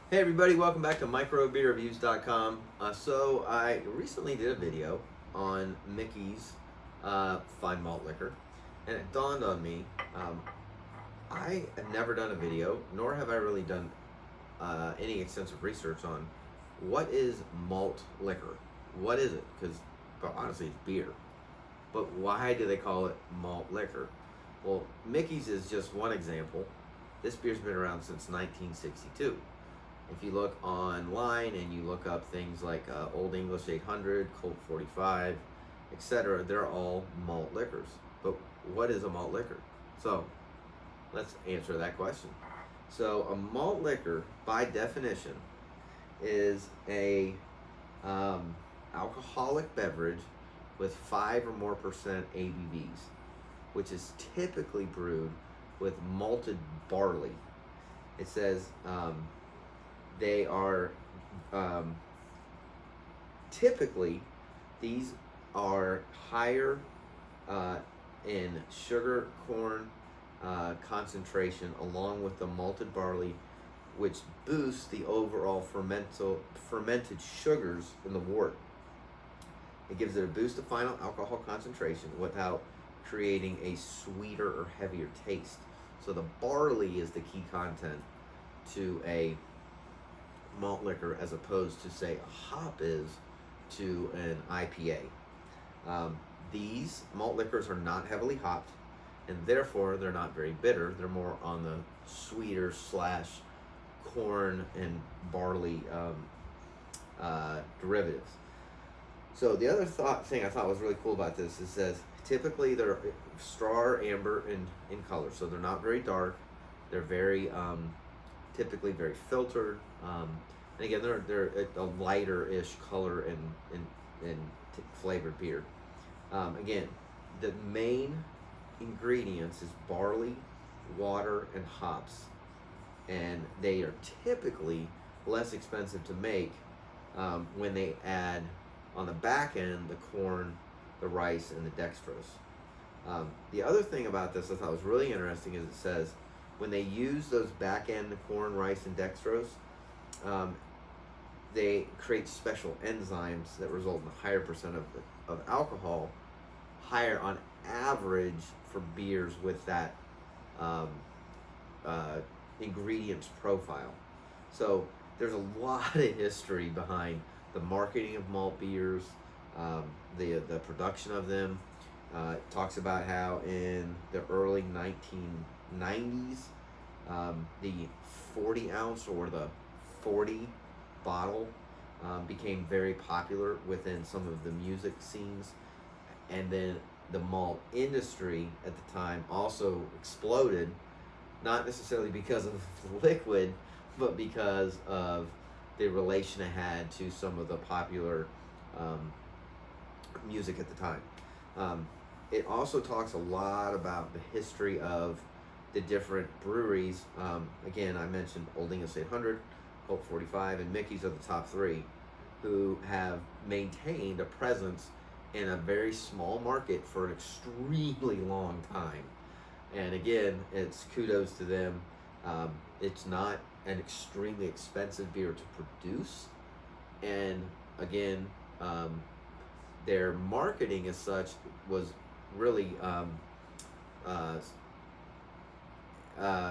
Hey everybody, welcome back to microbeerreviews.com. So I recently did a video on Mickey's fine malt liquor, and it dawned on me, I have never done a video, nor have I really done any extensive research on what is malt liquor. What is it? Because honestly, it's beer. But why do they call it malt liquor? Well, Mickey's is just one example. This beer's been around since 1962. If you look online and you look up things like Old English 800, Colt 45, etc., they're all malt liquors. But what is a malt liquor? So let's answer that question. So a malt liquor, by definition, is a alcoholic beverage with 5 or more percent ABVs, which is typically brewed with malted barley. It says they are typically, these are higher in sugar corn concentration along with the malted barley, which boosts the overall fermented sugars in the wort. It gives it a boost of final alcohol concentration without creating a sweeter or heavier taste. So the barley is the key content to a malt liquor, as opposed to, say, a hop is to an IPA. These malt liquors are not heavily hopped, and therefore they're not very bitter. They're more on the sweeter / corn and barley derivatives. So the other thing I thought was really cool about this is that typically they're straw or amber in color, so they're not very dark. They're very typically very filtered, and again, they're a lighter-ish color in flavored beer. Again, the main ingredients is barley, water, and hops, and they are typically less expensive to make when they add on the back end the corn, the rice, and the dextrose. The other thing about this I thought was really interesting is it says when they use those back end, the corn, rice, and dextrose, they create special enzymes that result in a higher percent of alcohol, higher on average for beers with that ingredients profile. So there's a lot of history behind the marketing of malt beers, the production of them. It talks about how in the early 1990s, the 40 ounce or the 40 bottle became very popular within some of the music scenes, and then the malt industry at the time also exploded, not necessarily because of the liquid, but because of the relation it had to some of the popular music at the time. It also talks a lot about the history of the different breweries. Again, I mentioned Old English 800, Colt 45, and Mickey's are the top 3 who have maintained a presence in a very small market for an extremely long time. And again, it's kudos to them. It's not an extremely expensive beer to produce, and again, their marketing as such was really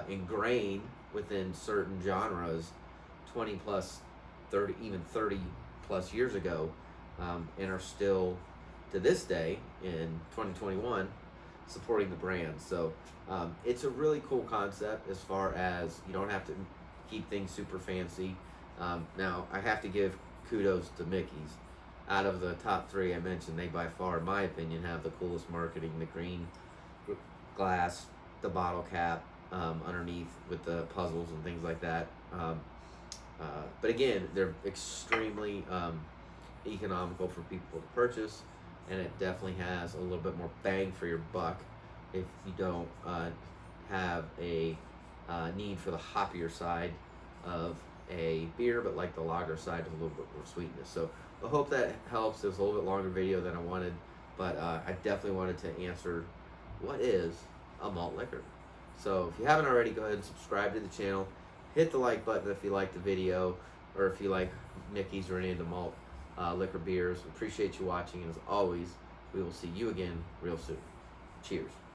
ingrained within certain genres 20 plus 30, even 30 plus years ago, and are still to this day in 2021 supporting the brand. So it's a really cool concept as far as you don't have to keep things super fancy. Now I have to give kudos to Mickey's. Out of the top 3 I mentioned, they by far, in my opinion, have the coolest marketing. The green glass, the bottle cap underneath with the puzzles and things like that. But again, they're extremely economical for people to purchase, and it definitely has a little bit more bang for your buck if you don't have a need for the hoppier side of a beer, but like the lager side with a little bit more sweetness. So I hope that helps. It was a little bit longer video than I wanted, but I definitely wanted to answer what is a malt liquor. So if you haven't already, go ahead and subscribe to the channel. hit the like button if you like the video, or if you like Mickey's or any of the malt liquor beers. Appreciate you watching, and as always, we will see you again real soon. Cheers.